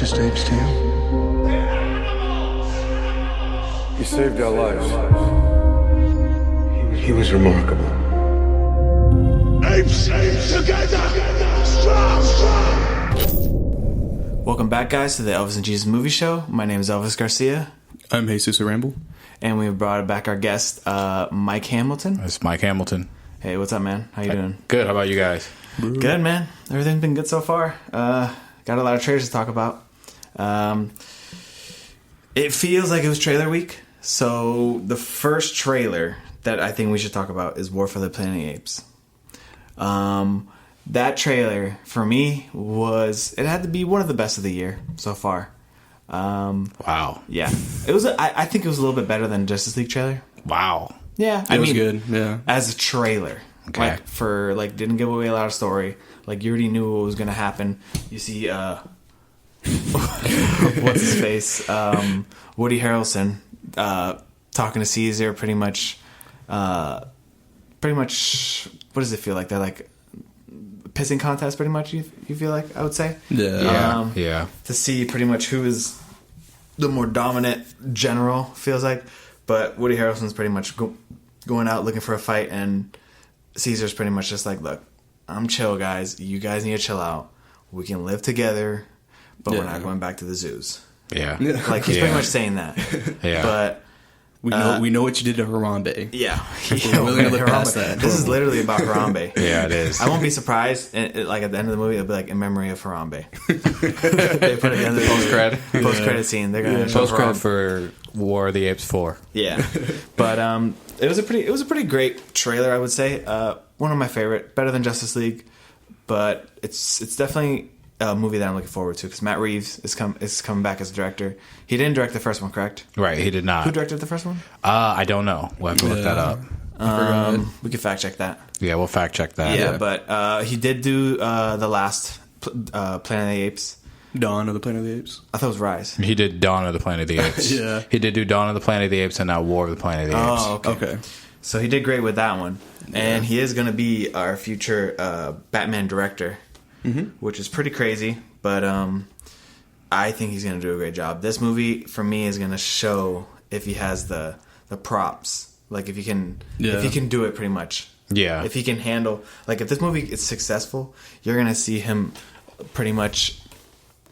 promised apes to you? He saved our lives. He was remarkable. Apes together, strong. Welcome back, guys, to the Elvis and Jesus Movie Show. My name is Elvis Garcia. I'm Jesus Ramble. And we brought back our guest, Mike Hamilton. It's Mike Hamilton. Hey, what's up, man? How you doing? Good. How about you guys? Good, man. Everything's been good so far. Got a lot of trailers to talk about. It feels like it was trailer week. So the first trailer that I think we should talk about is War for the Planet of the Apes. That trailer, for me, it had to be one of the best of the year so far. Wow. Yeah. It was. I think it was a little bit better than Justice League trailer. Wow. Yeah. It was good. Yeah. As a trailer. Okay. Didn't give away a lot of story. Like, you already knew what was going to happen. You see, what's his face? Woody Harrelson, talking to Caesar, pretty much, what does it feel like? They're like pissing contest, pretty much, you feel like, I would say? Yeah. Yeah. To see pretty much who is the more dominant general, feels like. But Woody Harrelson's pretty much going out looking for a fight, and Caesar's pretty much just like, look, I'm chill, guys. You guys need to chill out. We can live together, but we're not going back to the zoos. Yeah. Like, he's pretty much saying that. Yeah. But we know what you did to Harambe. yeah, We're willing to look past that. This is literally about Harambe. Yeah, it is. I won't be surprised. Like, at the end of the movie, it'll be like in memory of Harambe. They put it at the end of the post-credit scene. They're gonna show Post-credit Harambe. for War of the Apes 4. Yeah, but it was a pretty great trailer, I would say. One of my favorite, better than Justice League, but it's definitely a movie that I'm looking forward to because Matt Reeves is coming back as a director. He didn't direct the first one, correct? Right, he did not. Who directed the first one? I don't know. We'll have to look that up. We can fact check that. Yeah, we'll fact check that. Yeah, but he did do the last Planet of the Apes. Dawn of the Planet of the Apes. I thought it was Rise. He did Dawn of the Planet of the Apes. Yeah. He did do Dawn of the Planet of the Apes and now War of the Planet of the Apes. Oh, okay. So he did great with that one. And he is going to be our future Batman director, which is pretty crazy. But I think he's going to do a great job. This movie, for me, is going to show if he has the props. Like, if he can do it, pretty much. Yeah. If he can handle... Like, if this movie is successful, you're going to see him pretty much...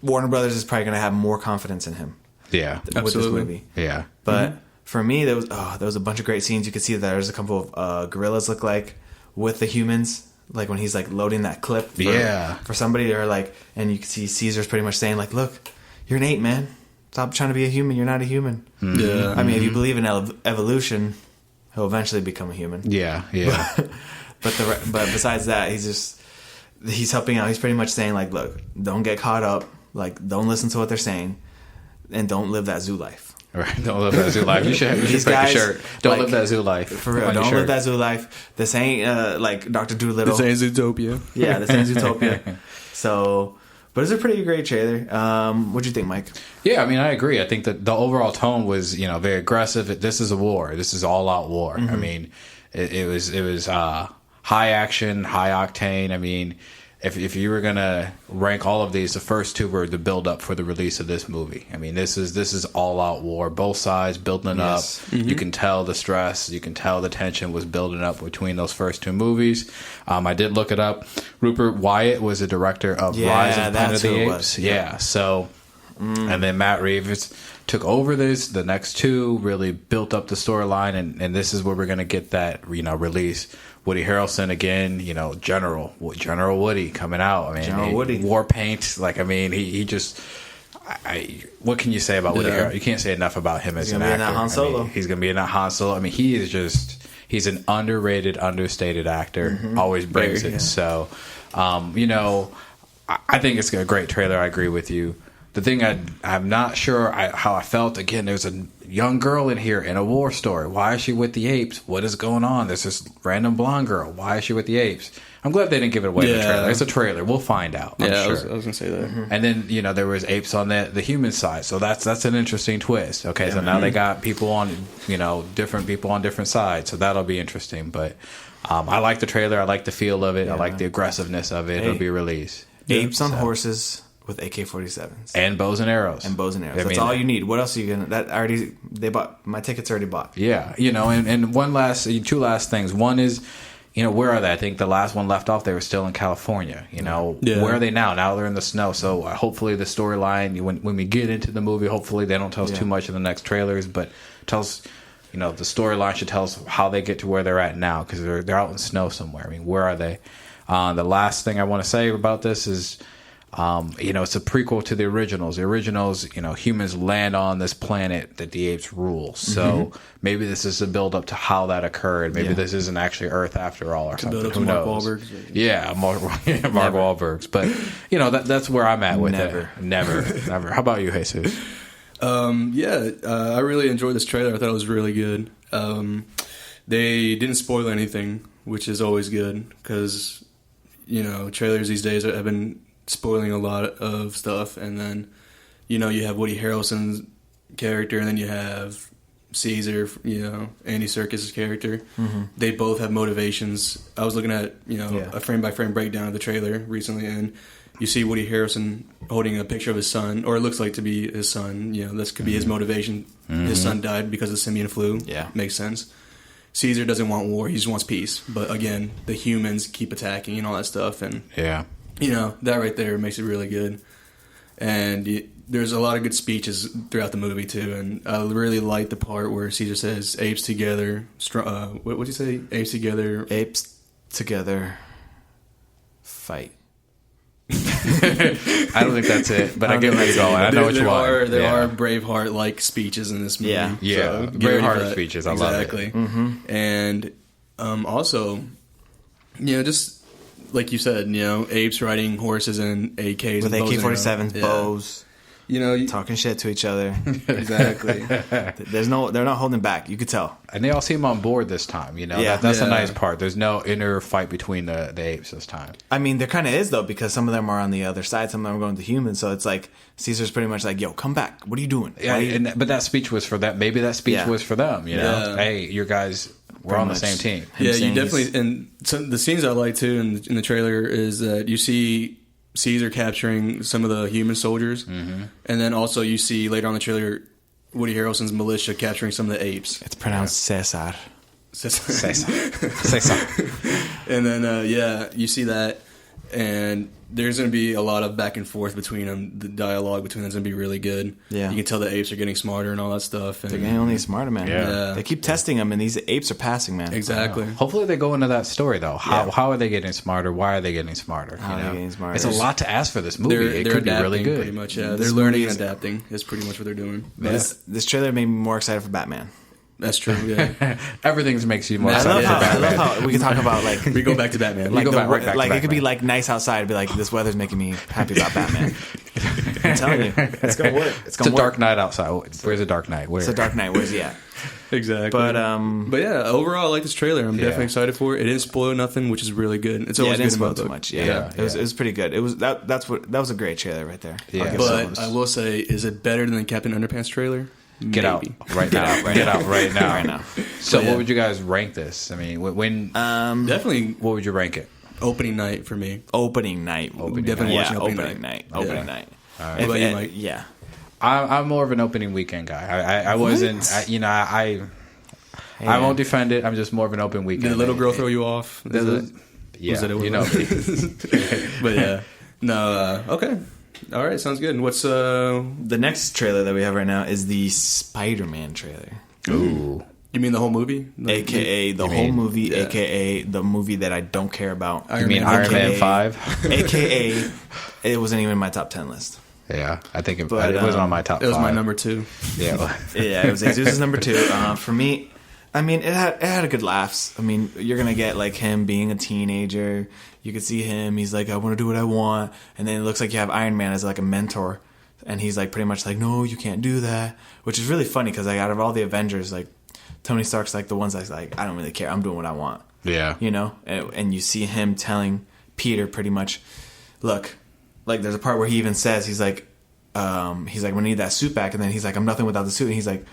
Warner Brothers is probably going to have more confidence in him. Yeah. With Absolutely. this movie. Yeah. But for me, there was a bunch of great scenes. You could see that there's a couple of gorillas look like with the humans, like when he's like loading that clip for somebody, or like, and you can see Caesar's pretty much saying like, look, you're an ape, man. Stop trying to be a human. You're not a human. Yeah. I mean, if you believe in evolution, he'll eventually become a human. Yeah. But besides that, he's helping out. He's pretty much saying like, look, don't get caught up. Like, don't listen to what they're saying, and don't live that zoo life. Right. Don't live that zoo life. You should make a shirt. Don't live that zoo life. For real. Don't live that zoo life. This ain't like Dr. Doolittle. This ain't Zootopia. Yeah, this ain't Zootopia. So, but it's a pretty great trailer. What'd you think, Mike? Yeah, I mean, I agree. I think that the overall tone was, very aggressive. This is a war. This is all out war. I mean, it was high action, high octane. I mean, if you were gonna rank all of these, the first two were the build up for the release of this movie. I mean, this is all out war. Both sides building up. You can tell the stress. You can tell the tension was building up between those first two movies. I did look it up. Rupert Wyatt was the director of Rise of the Planet of the Apes. Yeah. So, and then Matt Reeves took over the next two, really built up the storyline, and this is where we're gonna get that release. Woody Harrelson again, General Woody coming out. I mean, General Woody. War paint. Like, I mean, he just. What can you say about Woody Harrelson? You can't say enough about him as an actor. He's gonna be in that Han Solo. He's gonna be in that Han Solo. I mean, he's an underrated, understated actor. Always brings it. So, I think it's a great trailer. I agree with you. The thing I'm not sure how I felt. Again, there's a young girl in here in a war story. Why is she with the apes? What is going on? There's this random blonde girl. Why is she with the apes? I'm glad they didn't give it away in the trailer. It's a trailer. We'll find out. I'm sure. I was going to say that. And then, there was apes on the human side. So that's an interesting twist. Okay, so now they got people on, different people on different sides. So that'll be interesting. But I like the trailer. I like the feel of it. I like the aggressiveness of it. It'll be released. Apes on horses with AK-47s and bows and arrows. That's all you need. What else are you gonna? That already they bought. My ticket's already bought. Yeah, and two last things. One is, where are they? I think the last one left off, they were still in California. Where are they now? Now they're in the snow. So hopefully the storyline, when we get into the movie, hopefully they don't tell us too much in the next trailers, but tell us, the storyline should tell us how they get to where they're at now, because they're out in snow somewhere. I mean, where are they? The last thing I want to say about this is, it's a prequel to the originals. The originals, humans land on this planet that the apes rule. So maybe this is a build up to how that occurred. Maybe this isn't actually Earth after all, or something. Who knows? Yeah, Mark Wahlberg's. But that's where I'm at with it. Never. How about you, Jesus? I really enjoyed this trailer. I thought it was really good. They didn't spoil anything, which is always good, because trailers these days have been spoiling a lot of stuff. And then you have Woody Harrelson's character, and then you have Caesar, Andy Serkis' character. They both have motivations. I was looking at a frame by frame breakdown of the trailer recently, and you see Woody Harrelson holding a picture of his son, or it looks like to be his son. This could be his motivation. His son died because of the simian flu. Yeah, makes sense. Caesar doesn't want war; he just wants peace. But again, the humans keep attacking and all that stuff, and that right there makes it really good. And there's a lot of good speeches throughout the movie too, and I really like the part where Caesar says, "Apes together." What did he say? Apes together, fight. I don't think that's it, but I get where you're going. I know which one. There are Braveheart-like speeches in this movie. Yeah. So Braveheart speeches. I love it. Exactly. And also, just like you said, apes riding horses and AKs with AK-47s, bows. Talking shit to each other. Exactly. They're not holding back. You could tell, and they all seem on board this time. That's the nice part. There's no inner fight between the apes this time. I mean, there kind of is though, because some of them are on the other side. Some of them are going to humans. So it's like Caesar's pretty much like, "Yo, come back. What are you doing?" Yeah, but that speech was for that. Maybe that speech was for them. Hey, you guys. We're on the same team. Yeah, you definitely. And some, the scenes I like too in the trailer is that you see Caesar capturing some of the human soldiers, and then also you see later on in the trailer Woody Harrelson's militia capturing some of the apes. It's pronounced Cesar. And then you see that, and there's going to be a lot of back and forth between them. The dialogue between them is going to be really good. Yeah, you can tell the apes are getting smarter and all that stuff. And they're getting only smarter, man. Yeah. They keep testing them, and these apes are passing, man. Exactly. Hopefully they go into that story though. How are they getting smarter? Why are they getting smarter? How are they getting smarter? It's a lot to ask for this movie. They're could be really good. Pretty much, yeah. They're learning and adapting. Is pretty much what they're doing. This trailer made me more excited for Batman. That's true. Yeah, everything makes you more excited for Batman. I love how we can talk about we go back to Batman. Like, it could be like nice outside. It'd be like, this weather's making me happy about Batman. I'm telling you, it's gonna work. It's a dark night outside. Where's the Dark Knight? It's a Dark Knight. Where's he at? Exactly. But yeah, overall, I like this trailer. I'm definitely excited for it. It didn't spoil nothing, which is really good. It's always it good didn't spoil too much. It was pretty good. It was that was a great trailer right there. Yeah. But I will say, is it better than the Captain Underpants trailer? Get out right now. So, what would you guys rank this? I mean, when definitely, what would you rank it? Opening night for me. Opening night. Definitely watching opening night. Opening night. All right. Yeah. I'm more of an opening weekend guy. I wasn't. I won't defend it. I'm just more of an open weekend. Did the little girl throw you off? Yeah, you know. But yeah, no. Okay. All right, sounds good. And what's the next trailer that we have right now is the Spider-Man trailer. Ooh. You mean the whole movie? AKA the whole movie, AKA the movie that I don't care about. You mean Iron Man 5? AKA it wasn't even in my top 10 list. Yeah, I think it was on my top 5. It was my number 2. Yeah. It was Jesus' number 2. For me, I mean, it had a good laughs. I mean, you're going to get like him being a teenager. You could see him. He's like, I want to do what I want. And then it looks like you have Iron Man as like a mentor. And he's like pretty much like, no, you can't do that. Which is really funny because like out of all the Avengers, like Tony Stark's like the ones that's like, I don't really care. I'm doing what I want. Yeah. You know? And you see him telling Peter pretty much, look, like there's a part where he even says, he's like, we need that suit back. And then he's like, I'm nothing without the suit. And he's like,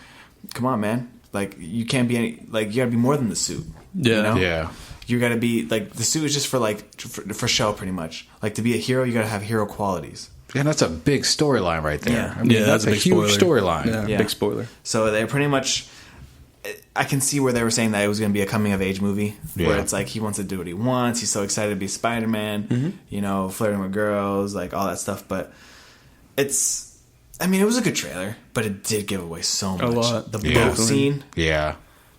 come on, man. Like, you can't be any, like, you gotta be more than the suit. Yeah. You know? Yeah. You gotta be, like, the suit is just for, like, for show, pretty much. Like, to be a hero, you gotta have hero qualities. And that's a big storyline right there. Yeah. I mean, that's a big huge spoiler. storyline. Yeah, big spoiler. So they pretty much, I can see where they were saying that it was going to be a coming of age movie, where it's like he wants to do what he wants. He's so excited to be Spider-Man, you know, flirting with girls, like all that stuff. But it's, I mean, it was a good trailer, but it did give away so much. A lot. The Yeah. boat scene. Yeah.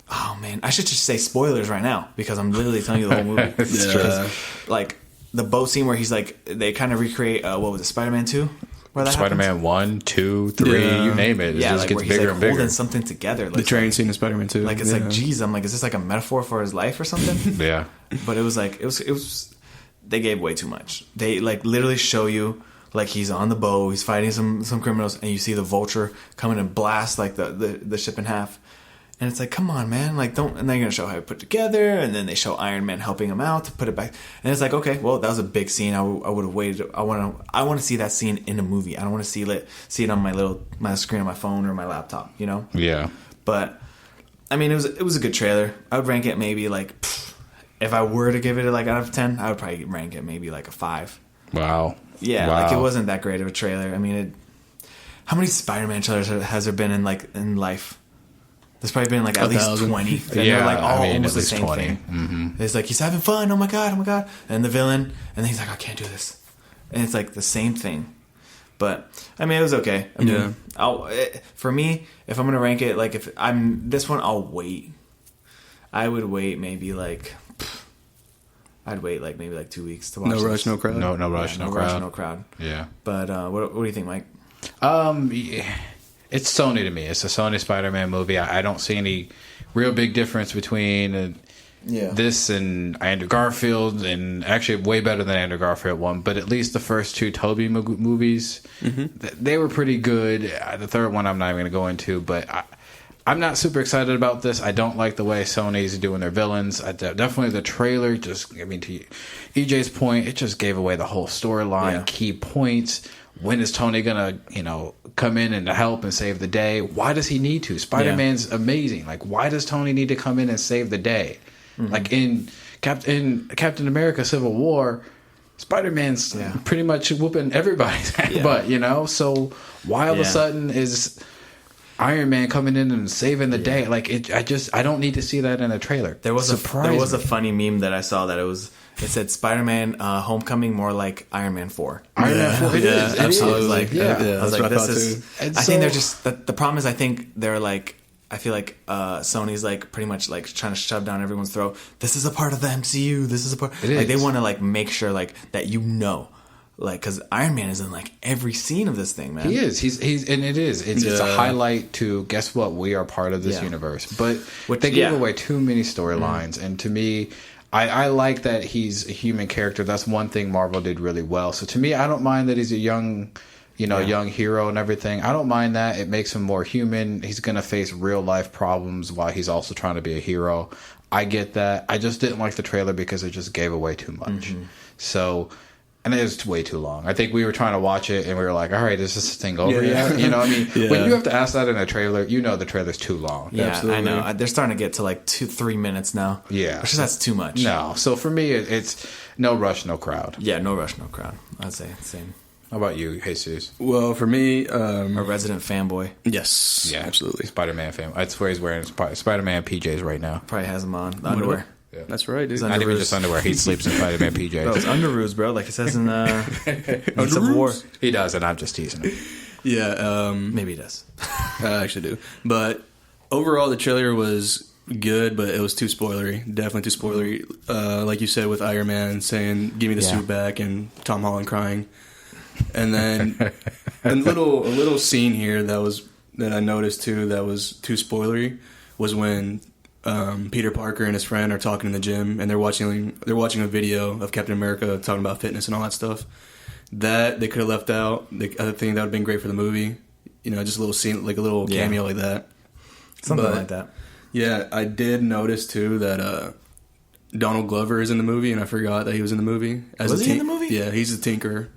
Oh man, I should just say spoilers right now because I'm literally telling you the whole movie. It's true. Like the boat scene where he's like, they kind of recreate what was it, Spider-Man 2? Where that Spider-Man happens? 1, 2, 3, Yeah. you name it. It Yeah, just like gets where he's bigger like and bigger. holding something together. The train scene in Spider-Man 2. Like it's like, geez, I'm like, is this like a metaphor for his life or something? Yeah. But it was like, it was. They gave way too much. They like literally show you like he's on the boat, he's fighting some criminals, and you see the Vulture coming and blast like the ship in half. And it's like, come on, man! Like, don't. And they're gonna show how he put it together, and then they show Iron Man helping him out to put it back. And it's like, okay, well, that was a big scene. I would have waited. I want to see that scene in a movie. I don't want to see it on my screen on my phone or my laptop. You know? Yeah. But I mean, it was a good trailer. I would rank it maybe like, if I were to give it like out of 10, I would probably rank it maybe like a 5. Wow. Yeah, Wow. like it wasn't that great of a trailer. I mean, how many Spider-Man trailers has there been in life? There's probably been like at least 1,000. 20. And Yeah, they're like all I mean, almost at the least same 20. thing. Mm-hmm. It's like he's having fun. Oh my god! And the villain, and then he's like, I can't do this. And it's like the same thing. But I mean, it was okay. I mean, for me, if I'm gonna rank it, like if I'm this one, I'll wait. I would wait maybe like. I'd wait like maybe like 2 weeks to watch. No this. rush, no crowd. No rush, Yeah, no rush, crowd. no crowd. Yeah. But what do you think, Mike? Yeah. It's Sony to me. It's a Sony Spider-Man movie. I don't see any real big difference between this and Andrew Garfield, and actually way better than Andrew Garfield one. But at least the first two Tobey movies, they were pretty good. The third one I'm not even going to go into, but I'm not super excited about this. I don't like the way Sony's doing their villains. Definitely the trailer, just, I mean, to EJ's point, it just gave away the whole storyline, key points. When is Tony going to, come in and help and save the day? Why does he need to? Spider-Man's amazing. Like, why does Tony need to come in and save the day? Like in Captain America Civil War, Spider-Man's pretty much whooping everybody's butt, So why all of a sudden is Iron Man coming in and saving the day? Like, I don't need to see that in a trailer. There was a funny meme that I saw that it said Spider-Man Homecoming more like Iron Man 4. Iron Man 4, it is. It absolutely. is. Like, Yeah. yeah, I was that's like, what I this thought is. too. And I think they're so- just the problem is I think they're like. I feel like Sony's like pretty much like trying to shove down everyone's throat. This is a part of the MCU. This is a part. It is. Like they want to like make sure like that like because Iron Man is in like every scene of this thing, man. He is. He's and it is. It's a highlight to guess what, we are part of this universe. But they gave away too many storylines, and to me, I like that he's a human character. That's one thing Marvel did really well. So to me, I don't mind that he's a young hero and everything. I don't mind that. It makes him more human. He's going to face real life problems while he's also trying to be a hero. I get that. I just didn't like the trailer because it just gave away too much. So, and it was way too long. I think we were trying to watch it and we were like, all right, is this thing over yet? You know what I mean? When you have to ask that in a trailer, the trailer's too long. Yeah, Absolutely. I know. They're starting to get to like 2-3 minutes now. Yeah. Which that's too much. No. So for me, it's no rush, no crowd. Yeah, no rush, no crowd. I'd say same. How about you, Jesus? Well, for me, A resident fanboy. yes, Yeah, absolutely. Spider-Man fan. I swear he's wearing Spider-Man PJs right now. Probably has them on. The underwear. That's right, dude. Not even Underoos. just underwear. He sleeps in Spider-Man PJs. Bro, it's underoos, bro. Like it says in Civil War. He does, and I'm just teasing him. Yeah, Maybe he does. I actually do. But overall, the trailer was good, but it was too spoilery. Definitely too spoilery. Like you said, with Iron Man saying, "Give me the suit back," and Tom Holland crying. And then a little scene here that I noticed too that was too spoilery was when Peter Parker and his friend are talking in the gym and they're watching a video of Captain America talking about fitness and all that stuff. That they could have left out. I think that would have been great for the movie. Just a little scene, like a little cameo like that. Something like that. Yeah, I did notice too that Donald Glover is in the movie, and I forgot that he was in the movie. Was he in the movie? Yeah, he's the Tinker.